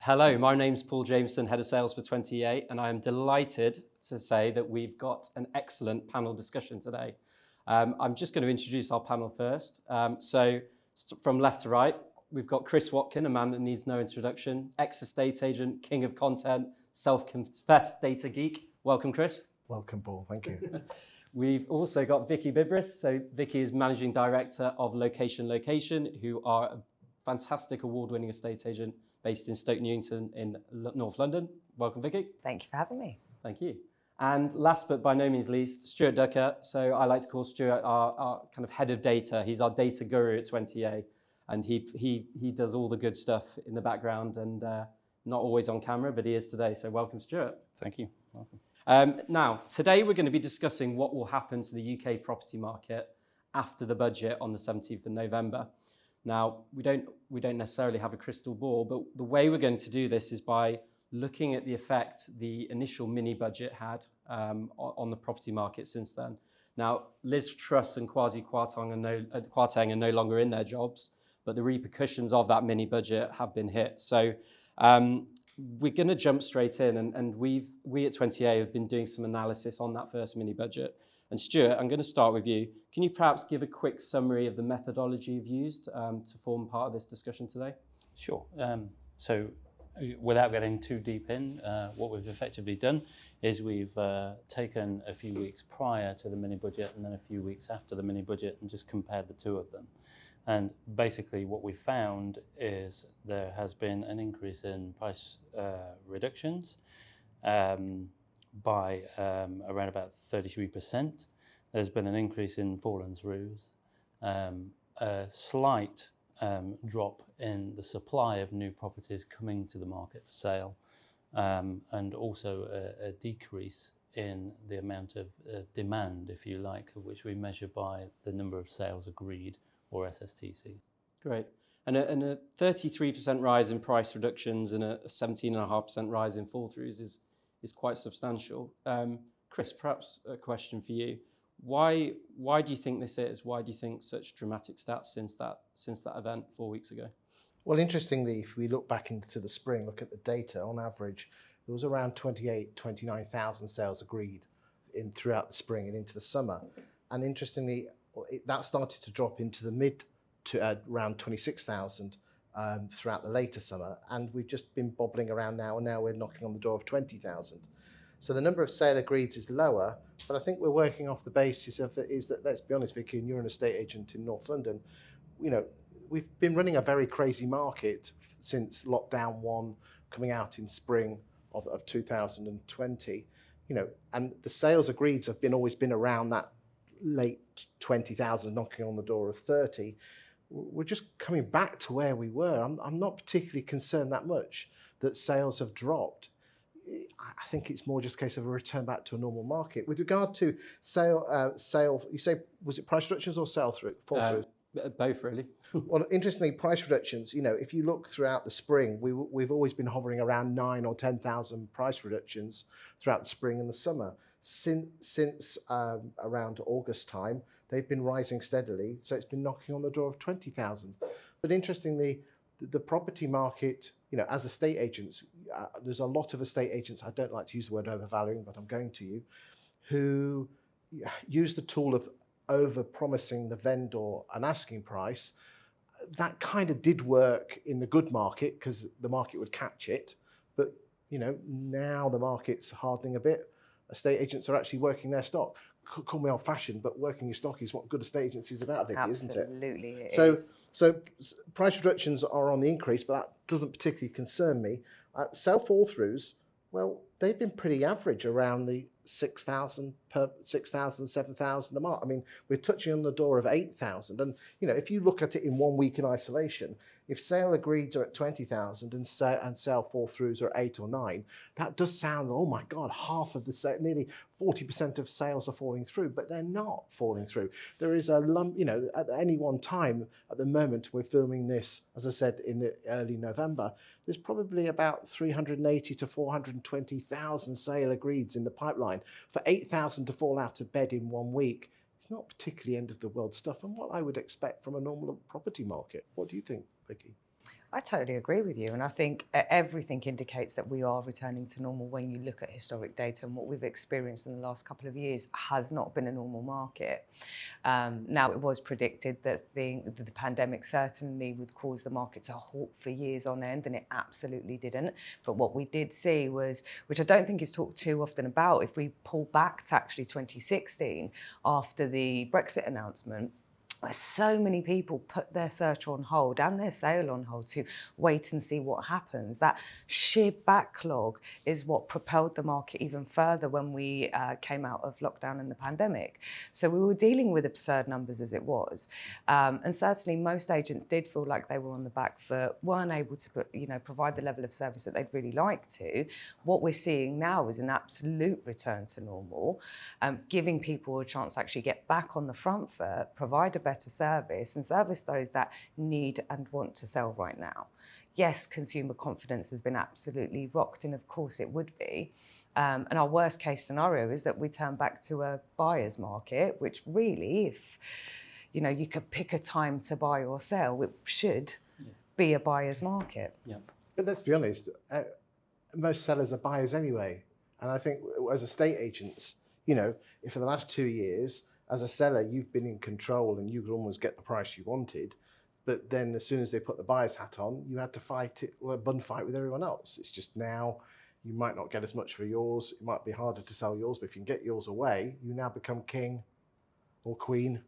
Hello, my name's Paul Jameson, Head of Sales for TwentyEA, and I am delighted to say that we've got an excellent panel discussion today. I'm just going to introduce our panel first. From left to right, we've got Chris Watkin, a man that needs no introduction, ex-estate agent, king of content, self-confessed data geek. Welcome, Chris. Welcome, Paul. Thank you. We've also got Vicky Bibris. So Vicky is Managing Director of Location, who are a fantastic award-winning estate agent based in Stoke Newington in North London. Welcome, Vicky. Thank you for having me. Thank you. And last but by no means least, Stuart Ducker. So I like to call Stuart our kind of head of data. He's our data guru at TwentyEA, and he does all the good stuff in the background and not always on camera, but he is today. So welcome, Stuart. Thank you. Welcome. Now, today we're going to be discussing what will happen to the UK property market after the budget on the 17th of November. Now, we don't necessarily have a crystal ball, but the way we're going to do this is by looking at the effect the initial mini budget had on the property market since then. Now, Liz Truss and Kwarteng are no longer in their jobs, but the repercussions of that mini budget have been hit. So we're going to jump straight in, and we at TwentyEA have been doing some analysis on that first mini budget. And Stuart, I'm going to start with you. Can you perhaps give a quick summary of the methodology you've used to form part of this discussion today? Sure. So without getting too deep in, what we've effectively done is we've taken a few weeks prior to the mini budget and then a few weeks after the mini budget and just compared the two of them. And basically what we found is there has been an increase in price reductions by around about 33%. There's been an increase in fall and throughs, a slight drop in the supply of new properties coming to the market for sale, and also a decrease in the amount of demand, if you like, which we measure by the number of sales agreed, or SSTC. Great. And a 33% rise in price reductions and a 17.5% rise in fall throughs is quite substantial. Chris, perhaps a question for you. Why do you think this is? Why do you think such dramatic stats since that event 4 weeks ago? Well, interestingly, if we look back into the spring, look at the data, on average, there was around 29,000 sales agreed throughout the spring and into the summer. And interestingly, that started to drop into the mid to around 26,000 throughout the later summer. And we've just been bobbling around now, and now we're knocking on the door of 20,000. So the number of sale agreeds is lower, but I think we're working off the basis of is that, let's be honest, Vicky, and you're an estate agent in North London, you know, we've been running a very crazy market since lockdown one coming out in spring of 2020, you know, and the sales agreeds have always been around that late 20,000, knocking on the door of 30. We're just coming back to where we were. I'm not particularly concerned that much that sales have dropped. I think it's more just a case of a return back to a normal market. With regard to sale, you say, was it price reductions or fall through? Both, really. Well, interestingly, price reductions, you know, if you look throughout the spring, we've always been hovering around 9,000 or 10,000 price reductions throughout the spring and the summer. Since around August time, they've been rising steadily, so it's been knocking on the door of 20,000. But interestingly, the property market, you know, as estate agents, there's a lot of estate agents, I don't like to use the word overvaluing, but I'm going to, who use the tool of over-promising the vendor an asking price. That kind of did work in the good market because the market would catch it, but, you know, now the market's hardening a bit. Estate agents are actually working their stock. Call me old-fashioned, but working your stock is what good estate agency is about, Vicky, isn't it? Absolutely, it is. So price reductions are on the increase, but that doesn't particularly concern me. Sell fall-throughs, well, they've been pretty average around the 6,000, 7,000 a month. I mean, we're touching on the door of 8,000. And, you know, if you look at it in 1 week in isolation, if sale agreeds are at 20,000 and sale fall-throughs are 8 or 9, that does sound, oh my God, half of the nearly 40% of sales are falling through, but they're not falling through. There is a lump, you know, at any one time, at the moment we're filming this, as I said, in the early November, there's probably about 380 to 420,000 sale agreeds in the pipeline. For 8,000 to fall out of bed in 1 week, it's not particularly end of the world stuff and what I would expect from a normal property market. What do you think, Vicky? I totally agree with you. And I think everything indicates that we are returning to normal when you look at historic data, and what we've experienced in the last couple of years has not been a normal market. Now, it was predicted that the pandemic certainly would cause the market to halt for years on end, and it absolutely didn't. But what we did see was, which I don't think is talked too often about, if we pull back to actually 2016 after the Brexit announcement, so many people put their search on hold and their sale on hold to wait and see what happens. That sheer backlog is what propelled the market even further when we came out of lockdown and the pandemic. So we were dealing with absurd numbers as it was. And certainly most agents did feel like they were on the back foot, weren't able to provide the level of service that they'd really like to. What we're seeing now is an absolute return to normal, giving people a chance to actually get back on the front foot, provide a better service, and service those that need and want to sell right now. Yes, consumer confidence has been absolutely rocked, and of course it would be. And our worst case scenario is that we turn back to a buyer's market, which really, if you could pick a time to buy or sell, it should be a buyer's market. Yeah. But let's be honest, most sellers are buyers anyway. And I think as estate agents, if for the last 2 years, as a seller, you've been in control and you could almost get the price you wanted, but then as soon as they put the buyer's hat on, you had to fight it, a bun fight with everyone else. It's just now you might not get as much for yours. It might be harder to sell yours, but if you can get yours away, you now become king or queen.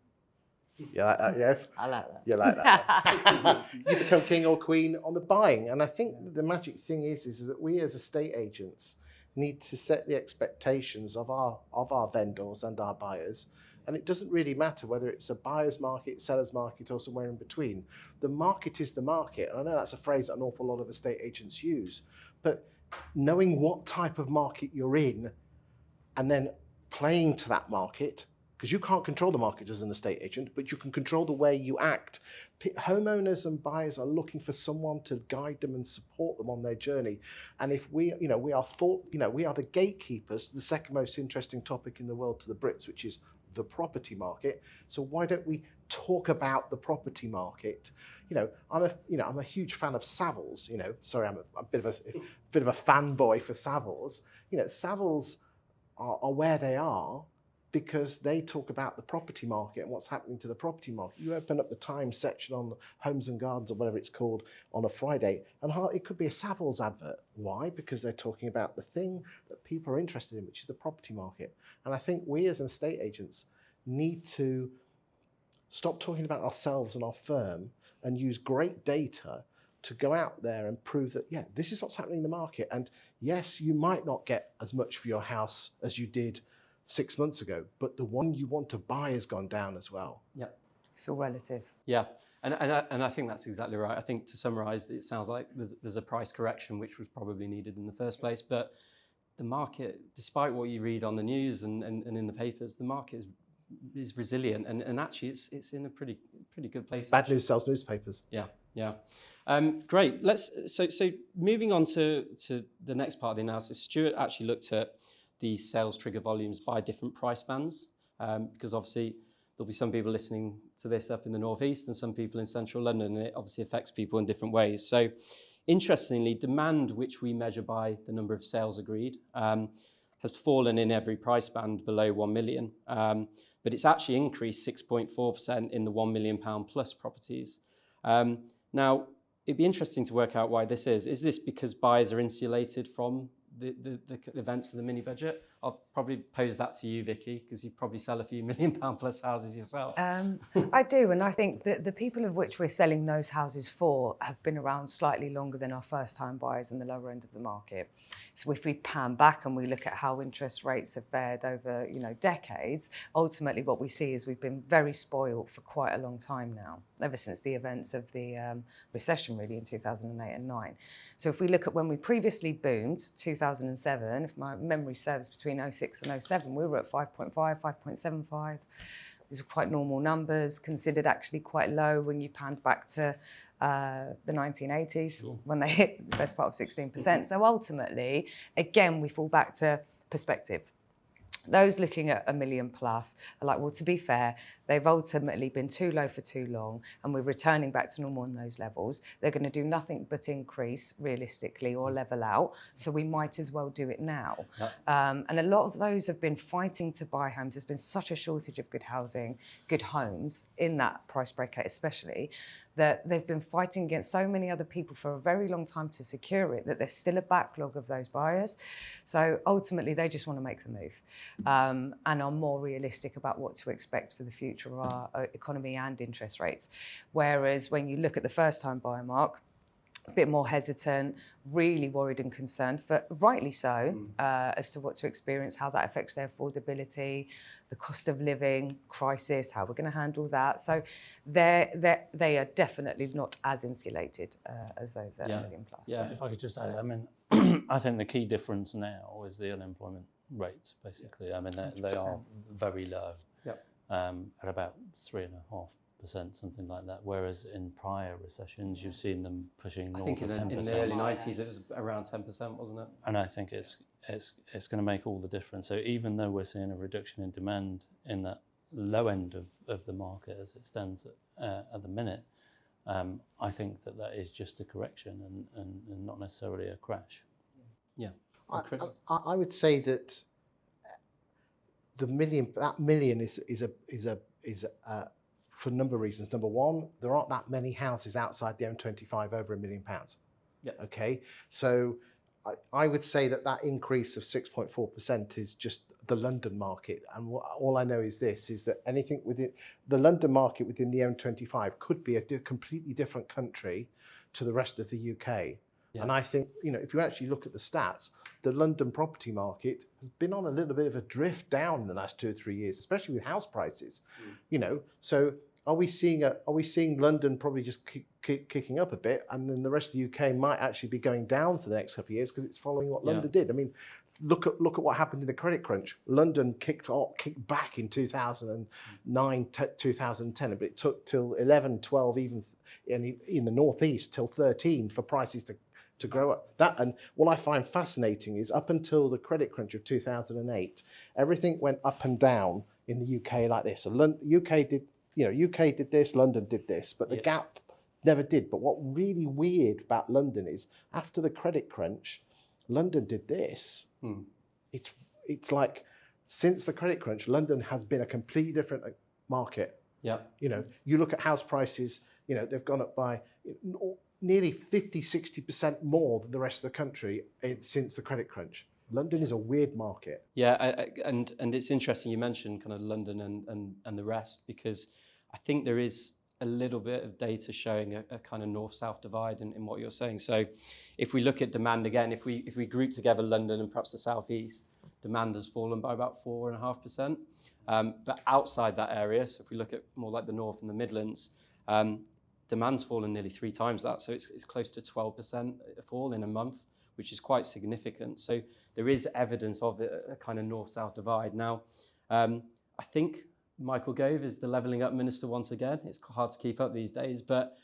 You like that, yes? I like that. You like that. You become king or queen on the buying. And I think the magic thing is that we as estate agents need to set the expectations of our vendors and our buyers. And it doesn't really matter whether it's a buyer's market, seller's market, or somewhere in between. The market is the market. And I know that's a phrase that an awful lot of estate agents use, but knowing what type of market you're in and then playing to that market, because you can't control the market as an estate agent, but you can control the way you act. Homeowners and buyers are looking for someone to guide them and support them on their journey. And if we are the gatekeepers, the second most interesting topic in the world to the Brits, which is the property market. So why don't we talk about the property market? I'm a huge fan of Savills. Sorry, I'm a bit of a fanboy for Savills. Savills are where they are because they talk about the property market and what's happening to the property market. You open up the Times section on Homes and Gardens or whatever it's called on a Friday, and it could be a Savills advert. Why? Because they're talking about the thing that people are interested in, which is the property market. And I think we as estate agents need to stop talking about ourselves and our firm and use great data to go out there and prove that, this is what's happening in the market. And yes, you might not get as much for your house as you did 6 months ago, but the one you want to buy has gone down as well. Yeah. It's all relative. Yeah, and I think that's exactly right. I think to summarise, it sounds like there's a price correction which was probably needed in the first place, but the market, despite what you read on the news and in the papers, the market is resilient and actually it's in a pretty good place. Bad news sells newspapers. Yeah. Great. So moving on to the next part of the analysis, Stuart actually looked at the sales trigger volumes by different price bands, because obviously there'll be some people listening to this up in the northeast and some people in central London, and it obviously affects people in different ways. So interestingly, demand, which we measure by the number of sales agreed, has fallen in every price band below 1 million, but it's actually increased 6.4% in the £1 million plus properties. Now, it'd be interesting to work out why this is. Is this because buyers are insulated from the events of the mini budget? I'll probably pose that to you, Vicky, because you probably sell a few £1 million plus houses yourself. I do, and I think that the people of which we're selling those houses for have been around slightly longer than our first-time buyers in the lower end of the market. So if we pan back and we look at how interest rates have fared over, decades, ultimately what we see is we've been very spoiled for quite a long time now, ever since the events of the recession, really, in 2008 and 9. So if we look at when we previously boomed, 2007, if my memory serves, between 06 and 07, we were at 5.5, 5.75. These were quite normal numbers, considered actually quite low when you panned back to the 1980s, when they hit the best part of 16%. So ultimately, again, we fall back to perspective. those looking at $1 million plus are like, well, to be fair, they've ultimately been too low for too long, and we're returning back to normal on those levels. They're going to do nothing but increase realistically or level out, so we might as well do it now. Yep. And a lot of those have been fighting to buy homes. There's been such a shortage of good housing, good homes in that price bracket especially, that they've been fighting against so many other people for a very long time to secure it, that there's still a backlog of those buyers. So ultimately, they just want to make the move, and are more realistic about what to expect for the future of our economy and interest rates. Whereas when you look at the first-time buyer mark, a bit more hesitant, really worried and concerned, but rightly so, as to what to experience, how that affects their affordability, the cost of living crisis, how we're going to handle that. So they are definitely not as insulated as those at $1 million plus. Yeah. If I could just add, I mean, I think the key difference now is the unemployment rates, basically. I mean, they are very low, at about 3.5%, something like that. Whereas in prior recessions, you've seen them pushing north of 10%. In the early 90s, it was around 10%, wasn't it? And I think it's going to make all the difference. So even though we're seeing a reduction in demand in that low end of the market as it stands at the minute, I think that is just a correction and not necessarily a crash. Yeah. Chris? I would say that that million is for a number of reasons. Number one, there aren't that many houses outside the M25 over £1 million. Yeah. Okay, so I would say that increase of 6.4% is just the London market, and all I know is that anything within the London market within the M25 could be a completely different country to the rest of the UK. Yeah. And I think, if you actually look at the stats, the London property market has been on a little bit of a drift down in the last 2 or 3 years, especially with house prices. So are we seeing London probably just kicking up a bit, and then the rest of the UK might actually be going down for the next couple of years because it's following what London did? I mean, look at what happened in the credit crunch. London kicked back in 2009, 2010, but it took till 11, 12, even in the northeast till 13 for prices to grow up. And what I find fascinating is up until the credit crunch of 2008, everything went up and down in the UK like this. So UK did this, London did this, but the gap never did. But what really weird about London is after the credit crunch, London did this. It's like since the credit crunch, London has been a completely different market. Yeah. You look at house prices, they've gone up by nearly 50-60% more than the rest of the country since the credit crunch. London is a weird market. Yeah, and it's interesting you mentioned kind of London and the rest, because I think there is a little bit of data showing a kind of north-south divide in what you're saying. So if we look at demand again, if we group together London and perhaps the southeast, demand has fallen by about 4.5%. But outside that area, so if we look at more like the north and the Midlands, demand's fallen nearly 3 times that. So it's close to 12% fall in a month, which is quite significant. So there is evidence of a kind of north-south divide. Now, I think Michael Gove is the levelling up minister once again. It's hard to keep up these days, but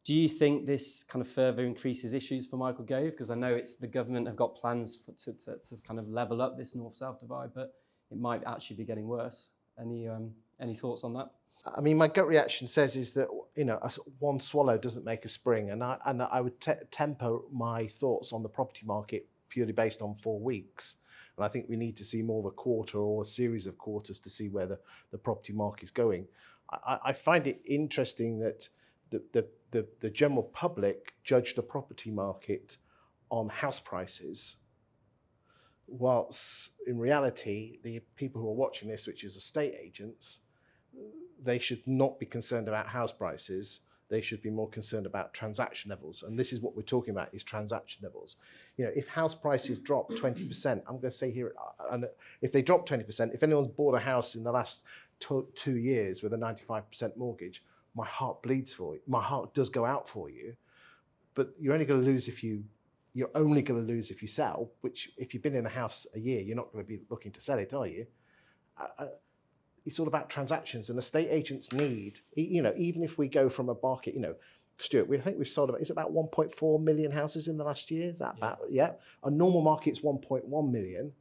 do you think this kind of further increases issues for Michael Gove? Because I know the government have got plans to kind of level up this north-south divide, but it might actually be getting worse. Any thoughts on that? I mean, my gut reaction is that one swallow doesn't make a spring, and I would temper my thoughts on the property market purely based on 4 weeks. And I think we need to see more of a quarter or a series of quarters to see where the property market is going. I find it interesting that the general public judge the property market on house prices, whilst in reality, the people who are watching this, which is estate agents, they should not be concerned about house prices. They should be more concerned about transaction levels. And this is what we're talking about, is transaction levels. If house prices drop 20%, I'm going to say here, and if they drop 20%, if anyone's bought a house in the last 2 years with a 95% mortgage, my heart bleeds for you. My heart does go out for you, but you're only going to lose if you sell, which if you've been in a house a year, you're not going to be looking to sell it, are you? It's all about transactions, and estate agents need, even if we go from a market, Stuart, I think we've sold about 1.4 million houses in the last year. Is that about, yeah? A normal market's 1.1 million.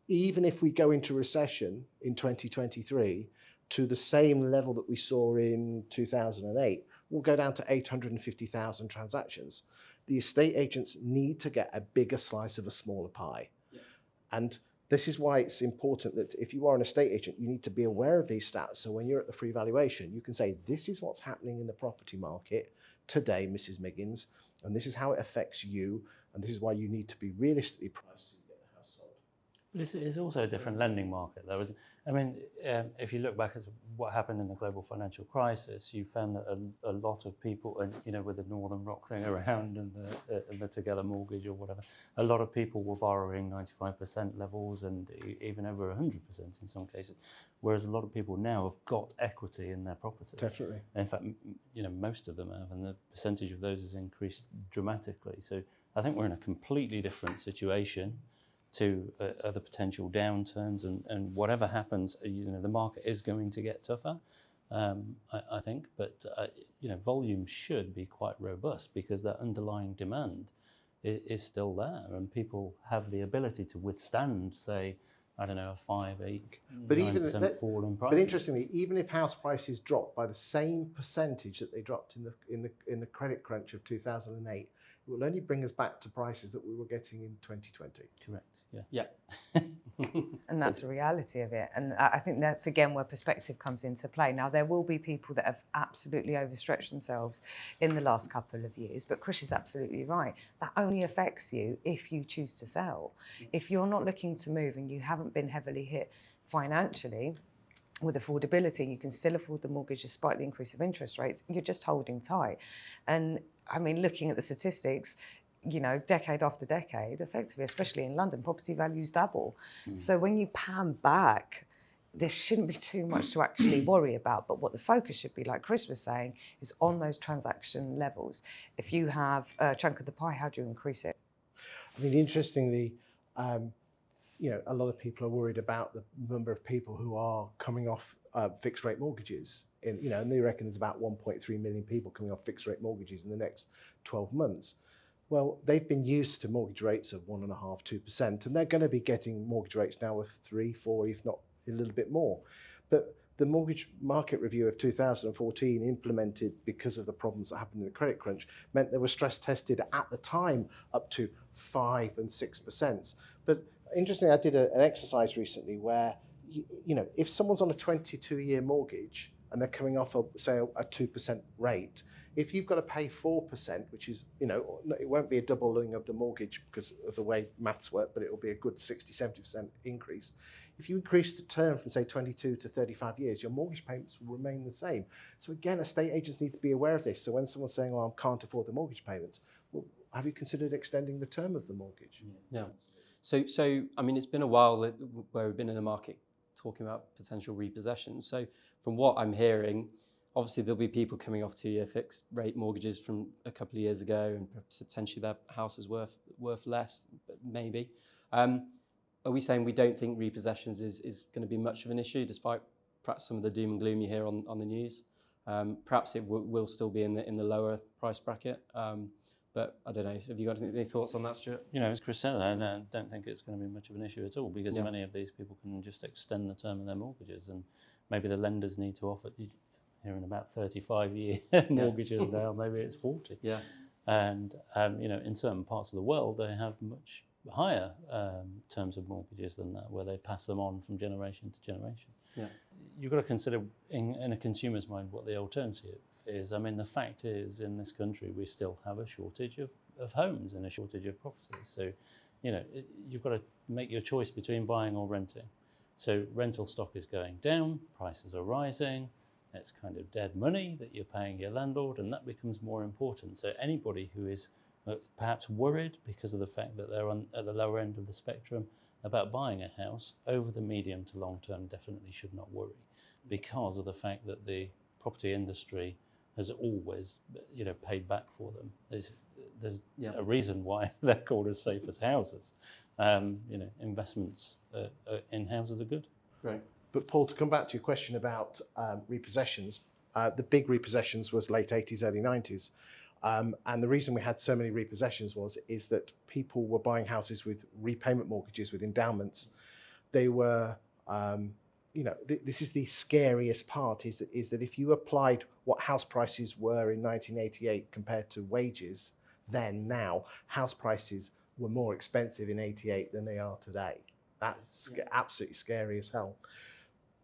even if we go into recession in 2023 to the same level that we saw in 2008, we'll go down to 850,000 transactions. The estate agents need to get a bigger slice of a smaller pie. Yeah. And this is why it's important that if you are an estate agent, you need to be aware of these stats. So when you're at the free valuation, you can say, this is what's happening in the property market today, Mrs. Miggins, and this is how it affects you, and this is why you need to be realistically priced to get the house sold. But it's also a different lending market, though, isn't it? I mean, if you look back at what happened in the global financial crisis, you found that a lot of people, and you know, with the Northern Rock thing around and the Together mortgage or whatever, a lot of people were borrowing 95% levels and even over 100% in some cases, whereas a lot of people now have got equity in their property. Definitely. In fact, you know, most of them have, and the percentage of those has increased dramatically. So I think we're in a completely different situation to other potential downturns, and whatever happens, you know, the market is going to get tougher, I think, but you know, volume should be quite robust because that underlying demand is still there, and people have the ability to withstand, say, I don't know, a 5, 8, 9% fall in prices. But interestingly, even if house prices drop by the same percentage that they dropped in the credit crunch of 2008, it will only bring us back to prices that we were getting in 2020. Correct. Yeah. Yeah. And that's the reality of it. And I think that's, again, where perspective comes into play. Now, there will be people that have absolutely overstretched themselves in the last couple of years, but Chris is absolutely right. That only affects you if you choose to sell. If you're not looking to move and you haven't been heavily hit financially with affordability, and you can still afford the mortgage despite the increase of interest rates, you're just holding tight. And I mean, looking at the statistics, you know, decade after decade, effectively, especially in London, property values double. So when you pan back, there shouldn't be too much to actually worry about. But what the focus should be, like Chris was saying, is on those transaction levels. If you have a chunk of the pie, how do you increase it? I mean, interestingly, you know, a lot of people are worried about the number of people who are coming off fixed rate mortgages. You know, and they reckon there's about 1.3 million people coming off fixed rate mortgages in the next 12 months. Well, they've been used to mortgage rates of 1.5%, 2%, and they're going to be getting mortgage rates now of 3, 4, if not a little bit more. But the mortgage market review of 2014, implemented because of the problems that happened in the credit crunch, meant they were stress tested at the time up to 5 and 6%. But interestingly, I did an exercise recently where, you know, if someone's on a 22-year mortgage and they're coming off, say, a 2% rate, if you've got to pay 4%, which is, you know, it won't be a doubling of the mortgage because of the way maths work, but it will be a good 60, 70% increase. If you increase the term from, say, 22 to 35 years, your mortgage payments will remain the same. So again, estate agents need to be aware of this. So when someone's saying, oh, I can't afford the mortgage payments, well, have you considered extending the term of the mortgage? Yeah. So I mean, it's been a while where we've been in the market talking about potential repossessions. So from what I'm hearing, obviously there'll be people coming off 2-year fixed rate mortgages from a couple of years ago, and potentially their house is worth less, but maybe. Are we saying we don't think repossessions is going to be much of an issue, despite perhaps some of the doom and gloom you hear on the news? Perhaps it will still be in the lower price bracket. But I don't know. Have you got any thoughts on that, Stuart? You know, as Chris said, I don't think it's going to be much of an issue at all, because many of these people can just extend the term of their mortgages, and maybe the lenders need to offer. Hearing about 35-year mortgages now, maybe it's 40. Yeah. And you know, in certain parts of the world, they have much higher terms of mortgages than that, where they pass them on from generation to generation. Yeah. You've got to consider in a consumer's mind what the alternative is. I mean, the fact is, in this country, we still have a shortage of homes and a shortage of properties. So, you know, you've got to make your choice between buying or renting. So rental stock is going down, prices are rising, it's kind of dead money that you're paying your landlord, and that becomes more important. So anybody who is perhaps worried because of the fact that they're at the lower end of the spectrum about buying a house, over the medium to long term definitely should not worry, because of the fact that the property industry has always, you know, paid back for them. There's a reason why they're called as safe as houses. You know, investments in houses are good. Great. But Paul, to come back to your question about repossessions, the big repossessions was late 80s, early 90s. And the reason we had so many repossessions is that people were buying houses with repayment mortgages, with endowments. they were, this is the scariest part, is that if you applied what house prices were in 1988 compared to wages, then now house prices were more expensive in 88 than they are today. That's absolutely scary as hell.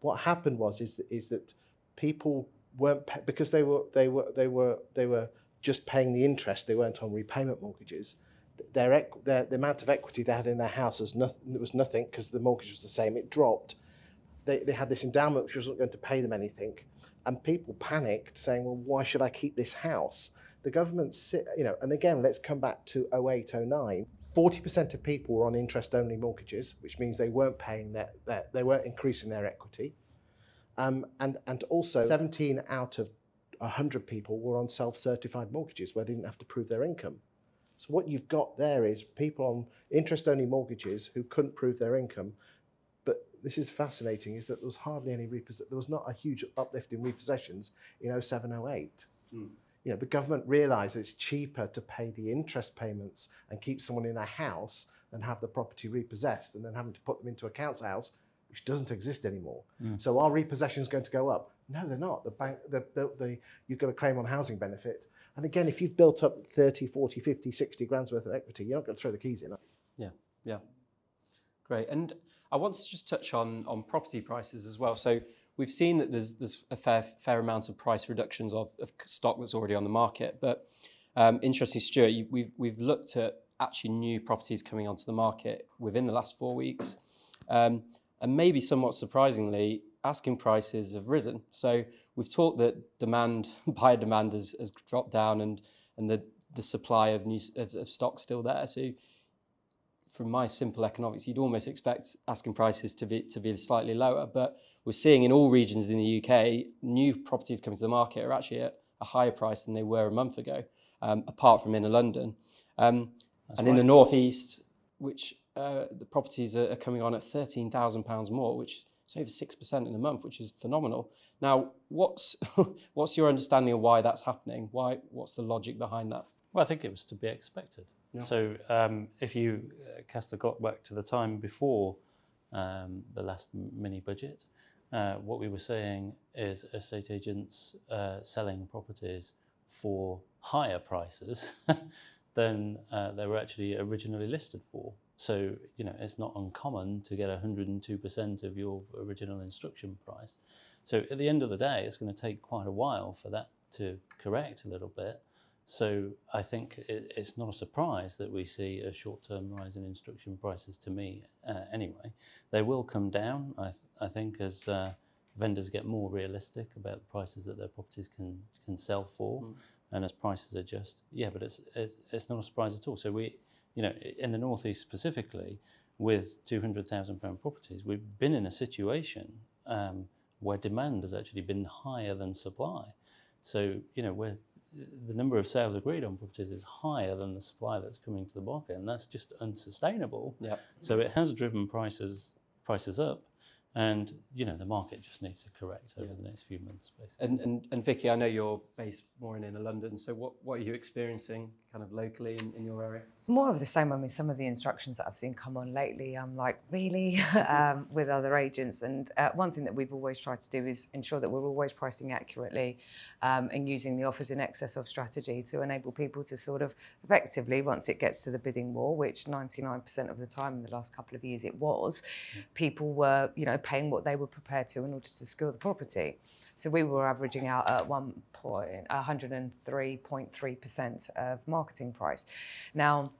What happened is that people weren't, because they were just paying the interest. They weren't on repayment mortgages. The amount of equity they had in their house was nothing, because the mortgage was the same. It dropped. They had this endowment which wasn't going to pay them anything, and people panicked, saying, "Well, why should I keep this house?" The government, and again, let's come back to 08, 09. 40% of people were on interest-only mortgages, which means they weren't paying they weren't increasing their equity, and also 17 out of 100 people were on self-certified mortgages where they didn't have to prove their income. So what you've got there is people on interest-only mortgages who couldn't prove their income. But this is fascinating, is that there was hardly any there was not a huge uplift in repossessions in 07, 08. The government realised it's cheaper to pay the interest payments and keep someone in a house than have the property repossessed and then having to put them into a council house, which doesn't exist anymore. So are repossessions going to go up? No, they're not. You've got a claim on housing benefit. And again, if you've built up 30, 40, 50, 60 grand's worth of equity, you're not going to throw the keys in. Yeah. Great. And I want to just touch on property prices as well. So we've seen that there's a fair amount of price reductions of stock that's already on the market. But interestingly, Stuart, we've looked at actually new properties coming onto the market within the last 4 weeks. And maybe somewhat surprisingly, asking prices have risen. So we've talked that buyer demand has dropped down, and the supply of stock still there. So from my simple economics, you'd almost expect asking prices to be slightly lower. But we're seeing in all regions in the UK, new properties coming to the market are actually at a higher price than they were a month ago, apart from inner London. And in the northeast, which the properties are coming on at £13,000 more, which is over 6% in a month, which is phenomenal. Now, what's your understanding of why that's happening? What's the logic behind that? Well, I think it was to be expected. Yeah. So if you cast the clock back to the time before the last mini budget, what we were saying is estate agents selling properties for higher prices than they were actually originally listed for. So, it's not uncommon to get 102% of your original instruction price. So at the end of the day, it's going to take quite a while for that to correct a little bit. So I think it's not a surprise that we see a short-term rise in instruction prices, to me anyway. They will come down, I think, as vendors get more realistic about the prices that their properties can sell for, and as prices adjust. Yeah, but it's not a surprise at all. So we, in the Northeast specifically, with £200,000 properties, we've been in a situation where demand has actually been higher than supply. So, the number of sales agreed on properties is higher than the supply that's coming to the market, and that's just unsustainable. Yeah. So it has driven prices up, and the market just needs to correct over the next few months, basically. And Vicky, I know you're based more in inner London, so what are you experiencing kind of locally in your area? More of the same. I mean, some of the instructions that I've seen come on lately, I'm like, really? With other agents. And one thing that we've always tried to do is ensure that we're always pricing accurately and using the offers in excess of strategy to enable people to sort of effectively, once it gets to the bidding war, which 99% of the time in the last couple of years it was, people were, paying what they were prepared to in order to secure the property. So we were averaging out at 103.3% of marketing price. Now,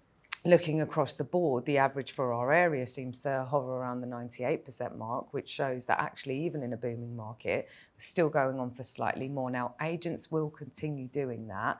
looking across the board, the average for our area seems to hover around the 98% mark, which shows that actually even in a booming market, still going on for slightly more. Now, agents will continue doing that.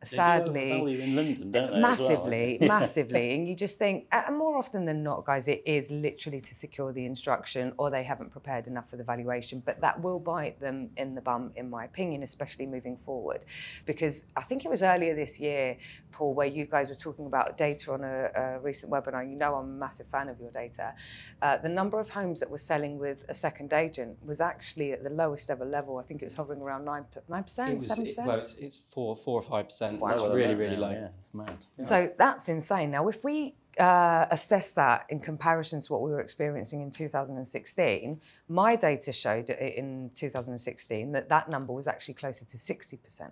Sadly, they do value in London, don't they, massively, as well? massively. And you just think, more often than not, guys, it is literally to secure the instruction, or they haven't prepared enough for the valuation. But that will bite them in the bum, in my opinion, especially moving forward. Because I think it was earlier this year, Paul, where you guys were talking about data on a recent webinar. I'm a massive fan of your data. The number of homes that were selling with a second agent was actually at the lowest ever level. I think it was hovering around 9%, 7%? It's 4 or 5%. Wow. That's really low. Yeah, it's mad. So that's insane. Now, if we assess that in comparison to what we were experiencing in 2016, my data showed in 2016 that that number was actually closer to 60%.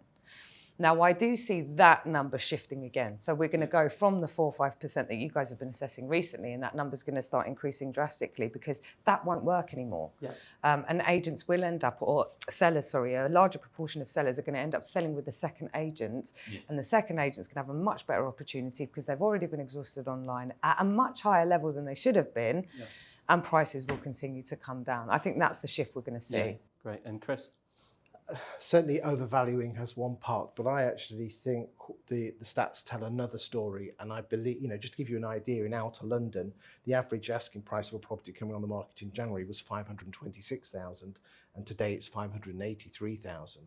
Now, I do see that number shifting again. So we're going to go from the 4 or 5% that you guys have been assessing recently, and that number's going to start increasing drastically because that won't work anymore. Yeah. And agents will end up, or sellers, sorry, a larger proportion of sellers are going to end up selling with the second agent. Yeah. And the second agent's going to have a much better opportunity because they've already been exhausted online at a much higher level than they should have been. Yeah. And prices will continue to come down. I think that's the shift we're going to see. Yeah. Great. And Chris? Certainly overvaluing has one part, but I actually think the stats tell another story. And I believe, just to give you an idea, in outer London, the average asking price of a property coming on the market in January was 526,000, and today it's 583,000.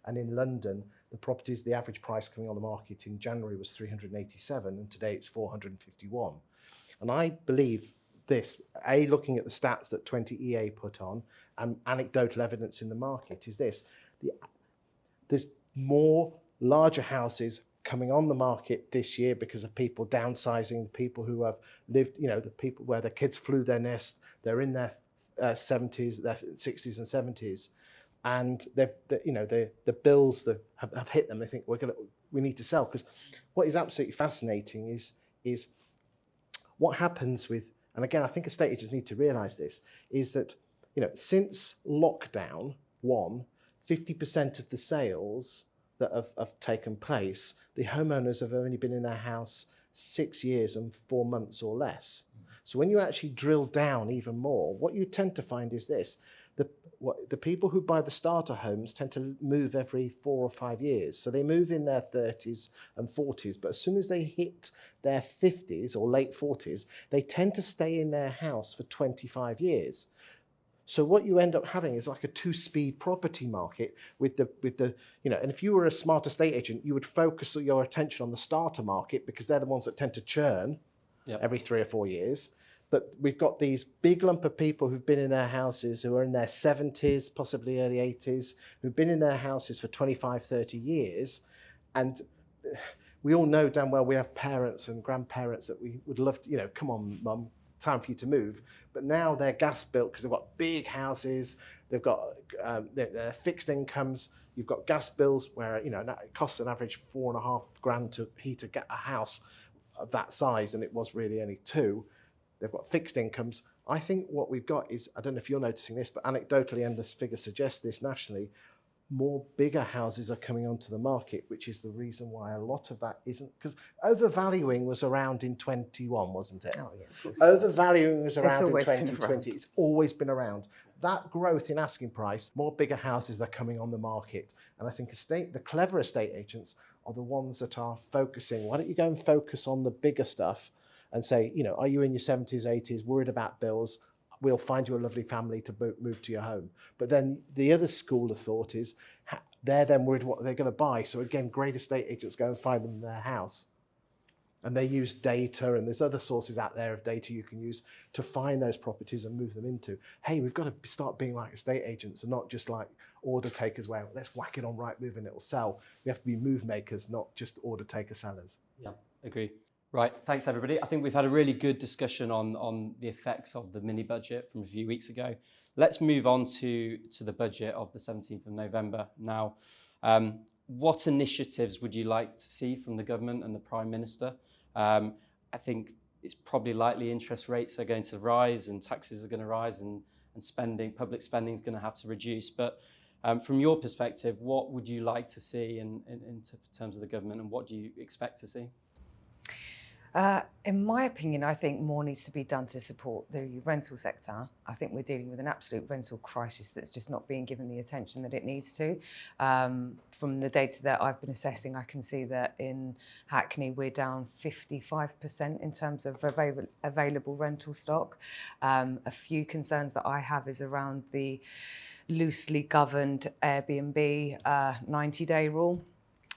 And in London, the average price coming on the market in January was 387, and today it's 451. And I believe this, looking at the stats that 20EA put on and anecdotal evidence in the market, is this. There's more larger houses coming on the market this year because of people downsizing, people who have lived, the people where their kids flew their nest, they're in their 70s, their 60s and 70s, and the bills that have hit them, they think we need to sell. Because what is absolutely fascinating is what happens with, and again, I think estate agents need to realise this, is that since lockdown 50% of the sales that have taken place, the homeowners have only been in their house 6 years and 4 months or less. So when you actually drill down even more, what you tend to find is this. The people who buy the starter homes tend to move every 4 or 5 years. So they move in their 30s and 40s, but as soon as they hit their 50s or late 40s, they tend to stay in their house for 25 years. So what you end up having is like a two-speed property market with the and if you were a smart estate agent, you would focus your attention on the starter market because they're the ones that tend to churn every 3 or 4 years. But we've got these big lump of people who've been in their houses, who are in their 70s, possibly early 80s, who've been in their houses for 25, 30 years. And we all know damn well we have parents and grandparents that we would love to, come on, mum, time for you to move. But now they're gas built because they've got big houses, they've got their fixed incomes. You've got gas bills where it costs an average $4,500 to heat a house of that size, and it was really only 2. They've got fixed incomes. I think what we've got is, I don't know if you're noticing this, but anecdotally, and this figure suggests this nationally, more bigger houses are coming onto the market, which is the reason why a lot of that isn't, because overvaluing was around in 21, wasn't it? Oh, yeah, of course. Overvaluing was around in always been 2020. around. It's always been around. That growth in asking price, more bigger houses are coming on the market. And I think the clever estate agents are the ones that are focusing. Why don't you go and focus on the bigger stuff and say, are you in your 70s, 80s, worried about bills? We'll find you a lovely family to move to your home. But then the other school of thought is they're then worried what they're going to buy. So again, great estate agents go and find them their house. And they use data, and there's other sources out there of data you can use to find those properties and move them into. Hey, we've got to start being like estate agents and not just like order takers where let's whack it on Rightmove and it'll sell. We have to be move makers, not just order taker sellers. Yeah, agree. Right, thanks everybody. I think we've had a really good discussion on the effects of the mini budget from a few weeks ago. Let's move on to the budget of the 17th of November. Now, what initiatives would you like to see from the government and the Prime Minister? I think it's probably likely interest rates are going to rise and taxes are going to rise and public spending is going to have to reduce. But from your perspective, what would you like to see in terms of the government, and what do you expect to see? In my opinion, I think more needs to be done to support the rental sector. I think we're dealing with an absolute rental crisis that's just not being given the attention that it needs to. From the data that I've been assessing, I can see that in Hackney, we're down 55% in terms of available rental stock. A few concerns that I have is around the loosely governed Airbnb 90-day rule.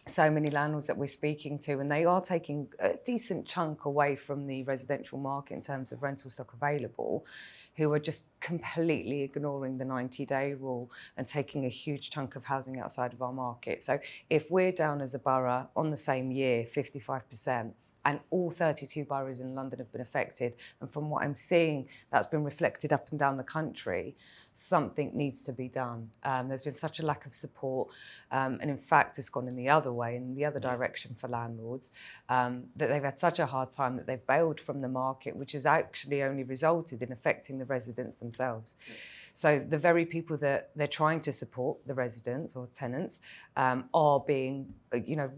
So many landlords that we're speaking to, and they are taking a decent chunk away from the residential market in terms of rental stock available, who are just completely ignoring the 90-day rule and taking a huge chunk of housing outside of our market. So if we're down as a borough on the same year, 55%, and all 32 boroughs in London have been affected. And from what I'm seeing, that's been reflected up and down the country. Something needs to be done. There's been such a lack of support, and in fact, it's gone in the other way, in the other direction for landlords, that they've had such a hard time that they've bailed from the market, which has actually only resulted in affecting the residents themselves. So the very people that they're trying to support, the residents or tenants, are being,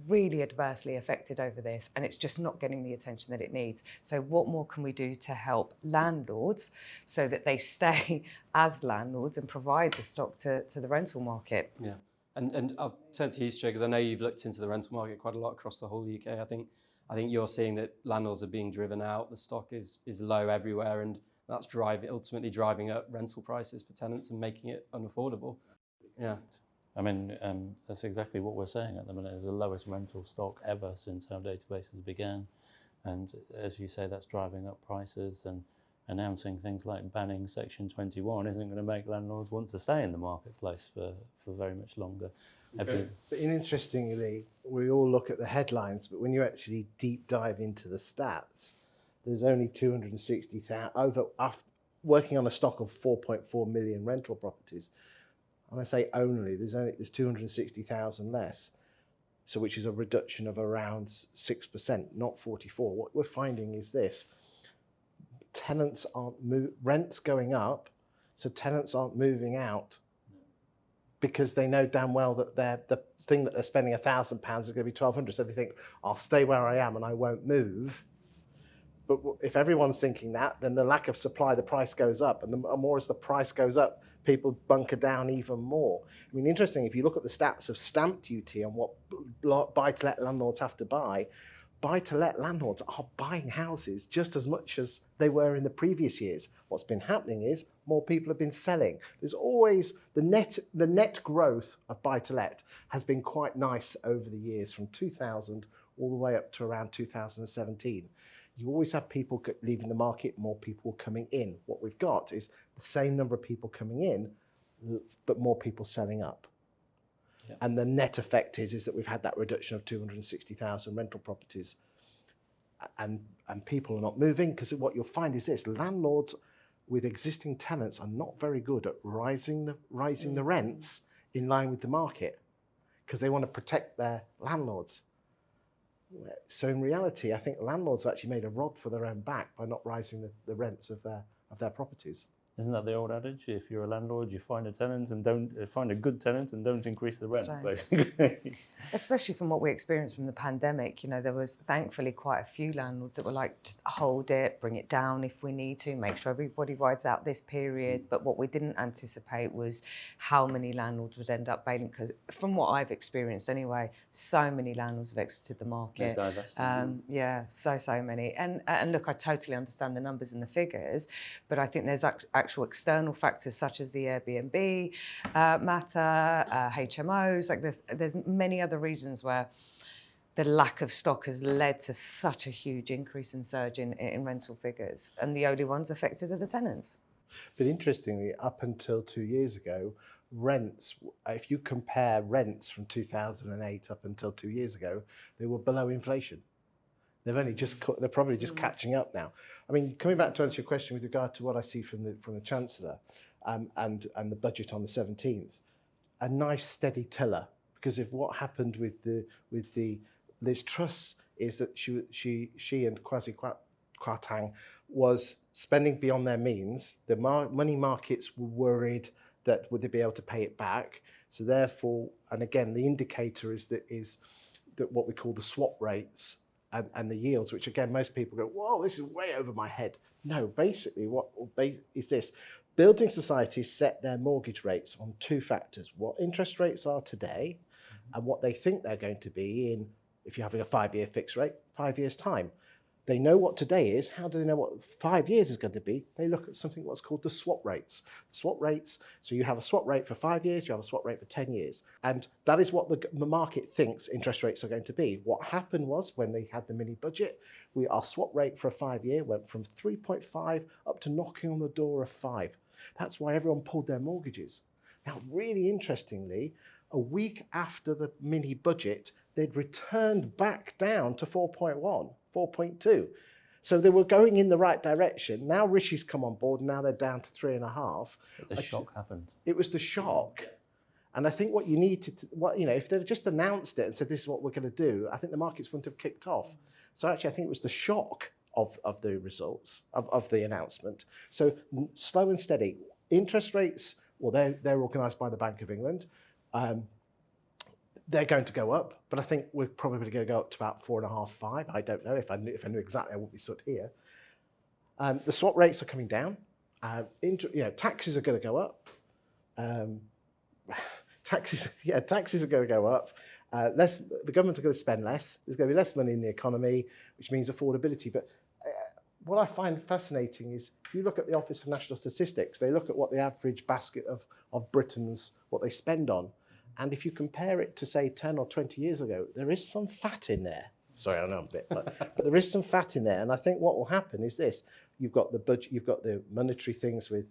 really adversely affected over this, and it's just not getting the attention that it needs. So what more can we do to help landlords so that they stay as landlords and provide the stock to the rental market? Yeah, and I'll turn to you, Stu, because I know you've looked into the rental market quite a lot across the whole UK. I think you're seeing that landlords are being driven out. The stock is low everywhere, and that's ultimately driving up rental prices for tenants and making it unaffordable. Yeah. I mean, that's exactly what we're saying at the minute. It's the lowest rental stock ever since our databases began. And as you say, that's driving up prices, and announcing things like banning Section 21 isn't going to make landlords want to stay in the marketplace for very much longer. But interestingly, we all look at the headlines, but when you actually deep dive into the stats, there's only 260,000, working on a stock of 4.4 million rental properties. And I say only, there's 260,000 less, so which is a reduction of around 6%, not 44. What we're finding is this: tenants aren't rents going up, so tenants aren't moving out because they know damn well that the thing that they're spending £1,000 is going to be £1,200. So they think, I'll stay where I am and I won't move. But if everyone's thinking that, then the lack of supply, the price goes up, and the more as the price goes up, people bunker down even more. I mean, interesting, if you look at the stats of stamp duty and what buy-to-let landlords have to buy-to-let landlords are buying houses just as much as they were in the previous years. What's been happening is more people have been selling. There's always the net growth of buy-to-let has been quite nice over the years, from 2000 all the way up to around 2017. You always have people leaving the market, more people coming in. What we've got is the same number of people coming in, but more people selling up. Yeah. And the net effect is that we've had that reduction of 260,000 rental properties, and people are not moving, because what you'll find is this: landlords with existing tenants are not very good at rising the rents in line with the market, because they want to protect their landlords. So in reality, I think landlords have actually made a rod for their own back by not rising the rents of their properties. Isn't that the old adage? If you're a landlord, you find a tenant and don't find a good tenant and don't increase the rent, basically. Especially from what we experienced from the pandemic, there was thankfully quite a few landlords that were like, just hold it, bring it down if we need to, make sure everybody rides out this period. But what we didn't anticipate was how many landlords would end up bailing, because from what I've experienced anyway, so many landlords have exited the market. Yeah, so many. And look, I totally understand the numbers and the figures, but I think there's actual external factors such as the Airbnb matter, HMOs. Like there's many other reasons where the lack of stock has led to such a huge increase and surge in rental figures, and the only ones affected are the tenants. But interestingly, up until 2 years ago, rents, if you compare rents from 2008 up until 2 years ago, they were below inflation. They're probably just catching up now. I mean, coming back to answer your question with regard to what I see from the Chancellor and the budget on the 17th, a nice steady tiller, because if what happened with the Liz Truss is that she and Kwarteng was spending beyond their means. The money markets were worried that would they be able to pay it back. So therefore, and again, the indicator is that what we call the swap rates and the yields, which again, most people go, whoa, this is way over my head. No, basically what is this? Building societies set their mortgage rates on two factors: what interest rates are today and what they think they're going to be in, if you're having a 5-year fixed rate, 5 years' time. They know what today is. How do they know what 5 years is going to be? They look at something what's called the swap rates. Swap rates, so you have a swap rate for 5 years, you have a swap rate for 10 years. And that is what the market thinks interest rates are going to be. What happened was, when they had the mini budget, our swap rate for a 5-year went from 3.5 up to knocking on the door of 5. That's why everyone pulled their mortgages. Now, really interestingly, a week after the mini budget, they'd returned back down to 4.1, 4.2. So they were going in the right direction. Now Rishi's come on board, and now they're down to 3.5. The shock happened. It was the shock. And I think what you need to, if they'd just announced it and said, this is what we're going to do, I think the markets wouldn't have kicked off. So actually, I think it was the shock of the results, of the announcement. So slow and steady. Interest rates, well, they're organised by the Bank of England. They're going to go up, but I think we're probably going to go up to about 4.5, 5. I don't know. If I knew exactly, I wouldn't be stood here. The swap rates are coming down. Taxes are going to go up. Taxes are going to go up. The government are going to spend less. There's going to be less money in the economy, which means affordability. But what I find fascinating is if you look at the Office of National Statistics, they look at what the average basket of Britons, what they spend on. And if you compare it to, say, 10 or 20 years ago, there is some fat in there. Sorry, I know I'm a bit, but there is some fat in there. And I think what will happen is this. You've got the budget, you've got the monetary things with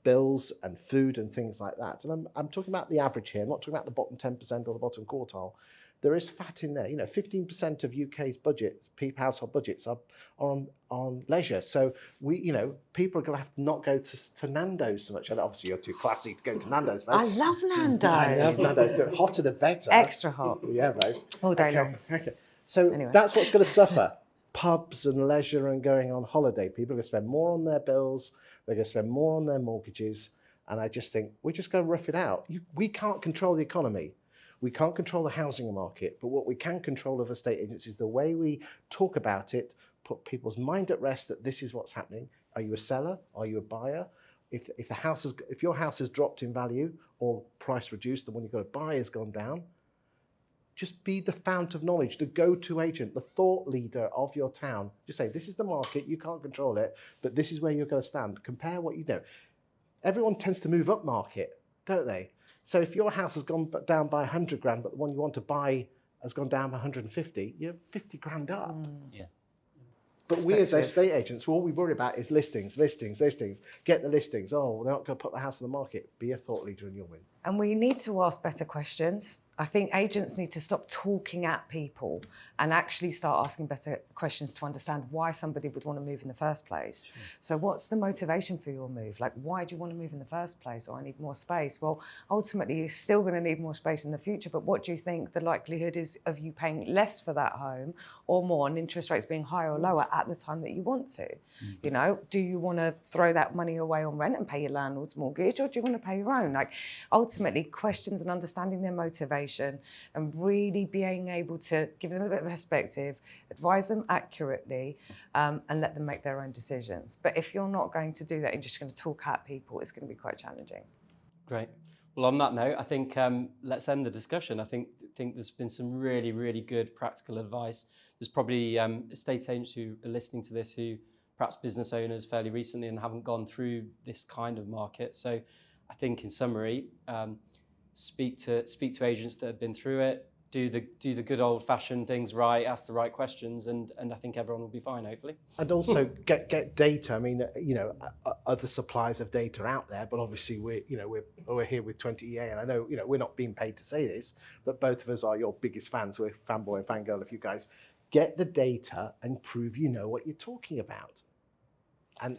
bills and food and things like that. And I'm talking about the average here. I'm not talking about the bottom 10% or the bottom quartile. There is fat in there. 15% of UK's budgets, household budgets, are on leisure. So people are going to have to not go to Nando's so much. And obviously, you're too classy to go to Nando's, mate. I love Nando's. I love Nando's. The hotter the better. Extra hot. Yeah, mate. All day long. Okay. So Anyway. That's what's going to suffer. Pubs and leisure and going on holiday. People are going to spend more on their bills. They're going to spend more on their mortgages. And I just think we're just going to rough it out. We can't control the economy. We can't control the housing market. But what we can control of estate agents is the way we talk about it, put people's mind at rest that this is what's happening. Are you a seller? Are you a buyer? If your house has dropped in value or price reduced, the one you've got to buy has gone down, just be the fount of knowledge, the go-to agent, the thought leader of your town. Just say, this is the market, you can't control it, but this is where you're going to stand. Compare what you know. Everyone tends to move up market, don't they? So if your house has gone down by 100 grand, but the one you want to buy has gone down by 150, you're 50 grand up. Yeah. But we as estate agents, all we worry about is listings. Get the listings. Oh, they're not going to put the house on the market. Be a thought leader and you'll win. And we need to ask better questions. I think agents need to stop talking at people and actually start asking better questions to understand why somebody would want to move in the first place. Sure. So what's the motivation for your move? Like, why do you want to move in the first place? Or I need more space. Well, ultimately, you're still going to need more space in the future, but what do you think the likelihood is of you paying less for that home or more, and interest rates being higher or lower at the time that you want to? Mm-hmm. Do you want to throw that money away on rent and pay your landlord's mortgage, or do you want to pay your own? Like, ultimately, questions and understanding their motivation and really being able to give them a bit of perspective, advise them accurately, and let them make their own decisions. But if you're not going to do that, you're just going to talk at people, it's going to be quite challenging. Great. Well, on that note, I think let's end the discussion. I think there's been some really, really good practical advice. There's probably estate agents who are listening to this who perhaps business owners fairly recently and haven't gone through this kind of market. So I think in summary, speak to agents that have been through it, do the good old fashioned things right, ask the right questions, and I think everyone will be fine, hopefully. And also get data. I mean, other suppliers of data out there, but obviously we're here with 20EA, and I know we're not being paid to say this, but both of us are your biggest fans. We're fanboy and fangirl of you guys. Get the data and prove you know what you're talking about. And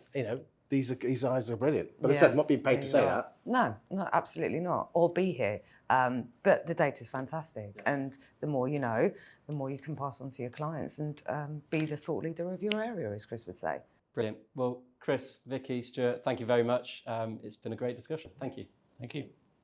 these guys are brilliant. But I said, I'm not being paid to say that. No, absolutely not. Or be here. But the data's fantastic. And the more you know, the more you can pass on to your clients and be the thought leader of your area, as Chris would say. Brilliant. Well, Chris, Vicky, Stuart, thank you very much. It's been a great discussion. Thank you. Thank you.